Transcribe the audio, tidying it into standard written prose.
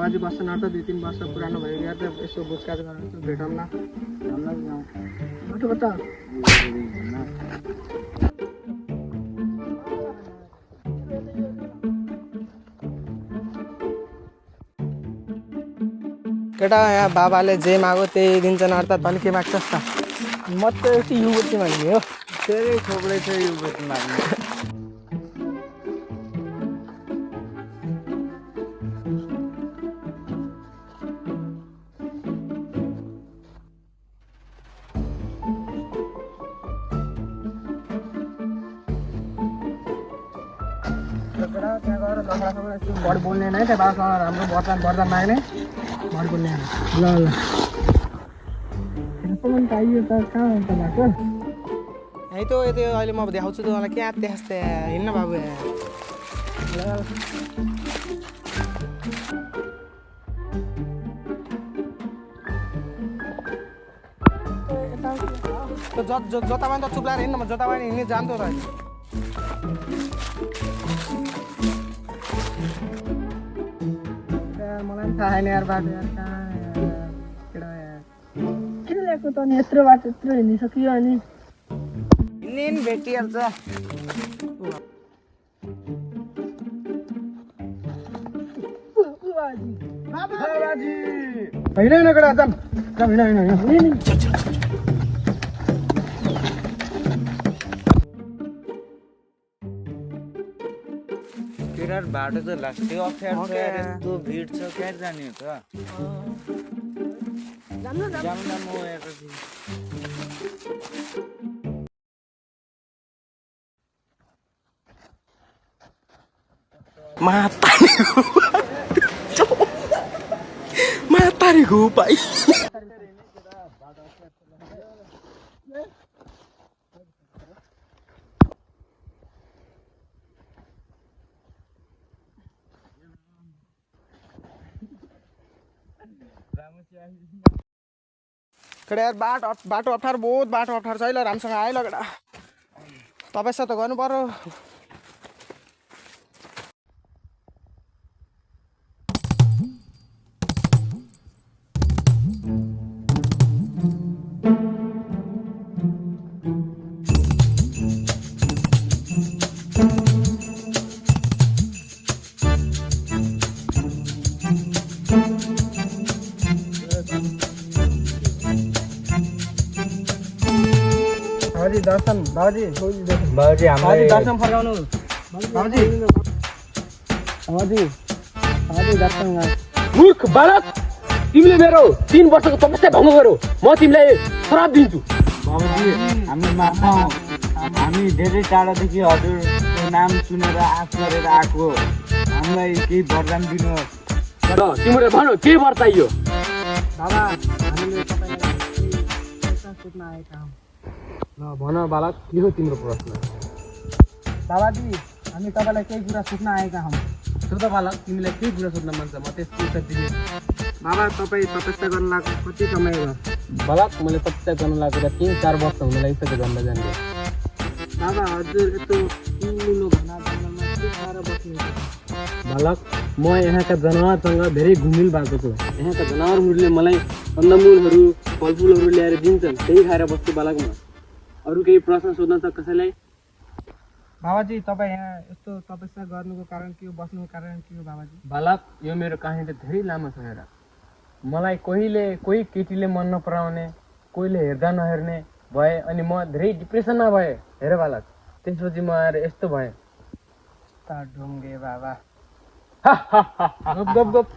बाबाजी बस्छन् त 2-3 वर्ष पुरानो भयो यार त यसो बुझकाज गरेर यसो भेटौँ न बता केटा यहाँ बाबाले जे मागो त्यही दिन्छन् अर्थ तैँले के माग्छस् त म त यति युवती माग्ने हो धेरै थोप्रै छ यो बेच्न लाग्ने त्यहाँ गएर लखडासँग बढी बोल्ने नै त्यहाँ बाबासँग राम्रो वरदान माग्ने बढी बोल्ने ल ल पनि चाहियो त कहाँ हुन्छ बाटो यही त यति अहिले म देखाउँछु त मलाई क्या त्यस्तो हिँड्न बाबु जता पनि त चुप्लाएर हिँड्न म जता पनि हिँड्ने जान्थ्यो त मलाई थाहा छैन यार बाटो यार कहाँ केटा यार किन ल्याएको त अनि यत्रो बाटो यत्रो हिँडिसक्यो अनि हिँड्ने भेटिहाल्छ होइन केटा जाम होइन विराट बाटो त लाग्छ अप्ठ्यारो छ यस्तो भिड छ कहाँ जाने हो त जाम म एकछिन मातारीको भाइ केटा यार बाटो अप्ठ्यारो बहुत बाटो अप्ठ्यारो छ है ल राम्रोसँग आयो ल केटा तपाईँ त गर्नु पर्यो दर्शन बाबाजी दर्शन फर्काउनु बाबाजी दर्शन मूर्ख बालक तिमीले मेरो 3 वर्षको तपस्या भङ्ग गर्यो म तिमीलाई श्राप दिन्छु बाबुजी हामी धेरै टाढादेखि हजुरको नाम सुनेर आश गरेर आएको हामीलाई केही वरदान दिनुहोस् र तिमीले भन के वर चाहियो बाबा हामीले तपाईलाई सोध्न आएका हौँ ल भन बालक के हो तिम्रो प्रश्न बाबाजी हामी तपाईँलाई केही कुरा सोध्न आएका हौँ सोध बालक तिमीलाई के कुरा सोध्न मन छ म त्यसको उत्तर दिने बाबा तपाईँ तपस्या गर्न लाग्नु कति समय भयो बालक मैले तपस्या गर्न लागेर 3-4 वर्ष हुन लागिसक्यो जन्म जान्ने बाबा हजुर यस्तो ठुलो घना जङ्गलमा के खाएर बस्नुहुन्छ बालक म यहाँका जनावरसँग धेरै घुमिल भएको छु यहाँका जनावरहरूले मलाई कन्दमूलहरू फलफुलहरू ल्याएर दिन्छन् त्यही खाएर बस्छु बालक म अरू केही प्रश्न सोध्न छ कसैलाई बाबाजी तपाईँ यहाँ यस्तो तपस्या गर्नुको कारण के हो बस्नुको कारण के हो बाबाजी बालक यो मेरो कहानी त धेरै लामो छ हेर मलाई कोही केटीले मन नपराउने कोहीले हेर्दा नहेर्ने भए अनि म धेरै डिप्रेसनमा भएँ हेर बालक त्यसपछि म आएर यस्तो भएँ ढुङ्गे बाबा गप